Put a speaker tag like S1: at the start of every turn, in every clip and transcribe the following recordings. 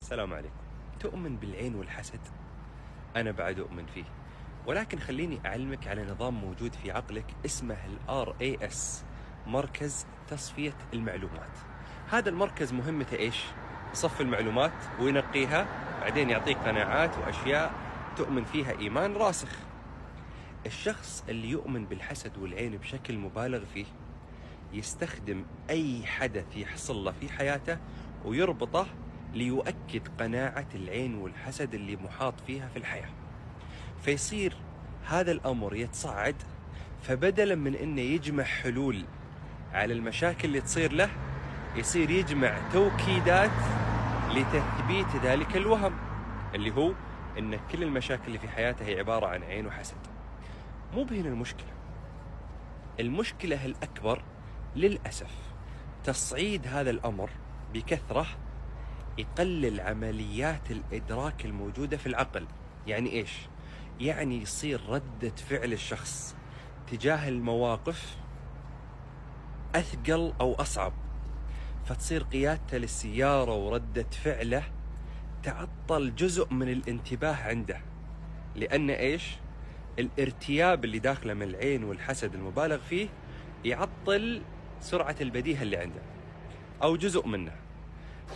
S1: السلام عليكم. تؤمن بالعين والحسد؟ أنا بعد أؤمن فيه، ولكن خليني أعلمك على نظام موجود في عقلك اسمه RAS، مركز تصفية المعلومات. هذا المركز مهمته إيش؟ يصفي المعلومات وينقيها، بعدين يعطيك قناعات وأشياء تؤمن فيها إيمان راسخ. الشخص اللي يؤمن بالحسد والعين بشكل مبالغ فيه يستخدم أي حدث يحصل له في حياته ويربطه ليؤكد قناعة العين والحسد اللي محاط فيها في الحياة، فيصير هذا الأمر يتصاعد. فبدلا من أنه يجمع حلول على المشاكل اللي تصير له، يصير يجمع توكيدات لتثبيت ذلك الوهم، اللي هو أن كل المشاكل اللي في حياته هي عبارة عن عين وحسد. مو بهنا المشكلة. المشكلة الأكبر للأسف تصعيد هذا الأمر بكثرة يقلل عمليات الإدراك الموجودة في العقل. يعني إيش؟ يعني يصير ردة فعل الشخص تجاه المواقف أثقل أو أصعب، فتصير قيادته للسيارة وردة فعله تعطل جزء من الانتباه عنده، لأن إيش؟ الارتياب اللي داخله من العين والحسد المبالغ فيه يعطل سرعة البديهة اللي عنده أو جزء منه،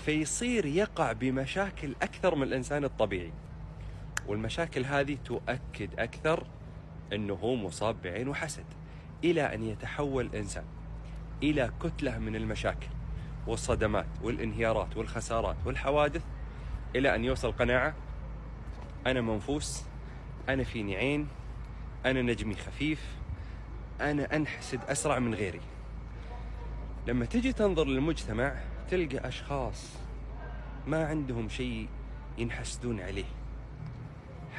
S1: فيصير يقع بمشاكل أكثر من الإنسان الطبيعي. والمشاكل هذه تؤكد أكثر أنه هو مصاب بعين وحسد، إلى أن يتحول الإنسان إلى كتلة من المشاكل والصدمات والانهيارات والخسارات والحوادث، إلى أن يوصل قناعة: أنا منفوس، أنا فيني عين، أنا نجمي خفيف، أنا أنحسد أسرع من غيري. لما تجي تنظر للمجتمع تلقى أشخاص ما عندهم شيء ينحسدون عليه،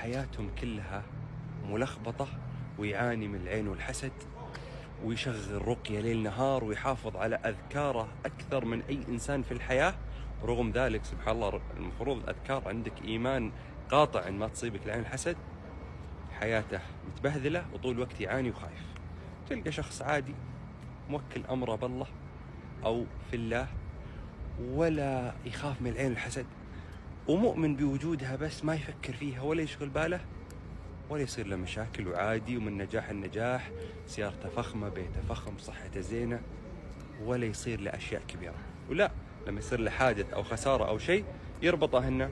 S1: حياتهم كلها ملخبطة، ويعاني من العين والحسد، ويشغل رقية ليل نهار، ويحافظ على أذكاره أكثر من أي إنسان في الحياة. رغم ذلك سبحان الله المفروض الأذكار عندك إيمان قاطع إن ما تصيبك العين والحسد. حياته متبهذلة وطول الوقت يعاني وخايف. تلقى شخص عادي موكل أمره بالله أو في الله، ولا يخاف من العين والحسد، ومؤمن بوجودها بس ما يفكر فيها ولا يشغل باله، ولا يصير له مشاكل، وعادي ومن نجاح النجاح، سيارته فخمة، بيته فخم، صحته زينة، ولا يصير له أشياء كبيرة. ولا لما يصير له حادث أو خسارة أو شيء يربطه هنا: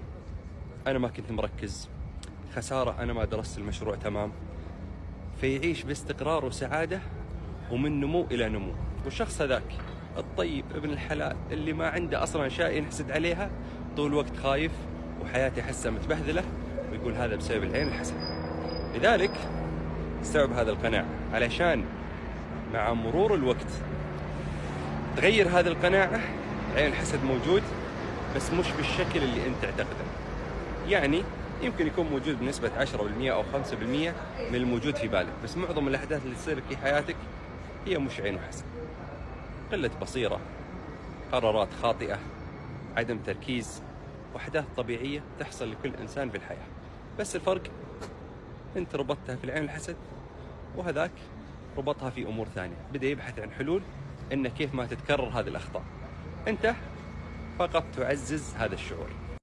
S1: أنا ما كنت مركز، خسارة، أنا ما درست المشروع تمام. فيعيش باستقرار وسعادة ومن نمو إلى نمو. والشخص هذاك الطيب ابن الحلال اللي ما عنده أصلا أشياء ينحسد عليها، طول الوقت خايف وحياته يحسها متبهذلة، ويقول هذا بسبب العين الحسد. لذلك استوعب هذا القناعة، علشان مع مرور الوقت تغير هذه القناعة. عين الحسد موجود بس مش بالشكل اللي أنت تعتقده. يعني يمكن يكون موجود بنسبة 10% أو 5% من الموجود في بالك، بس معظم الأحداث اللي تصير في حياتك هي مش عين وحسد. قلة بصيرة، قرارات خاطئة، عدم تركيز، وأحداث طبيعية تحصل لكل إنسان في الحياة. بس الفرق أنت ربطتها في العين الحسد، وهذاك ربطها في أمور ثانية، بدأ يبحث عن حلول إن كيف ما تتكرر هذه الأخطاء. أنت فقط تعزز هذا الشعور.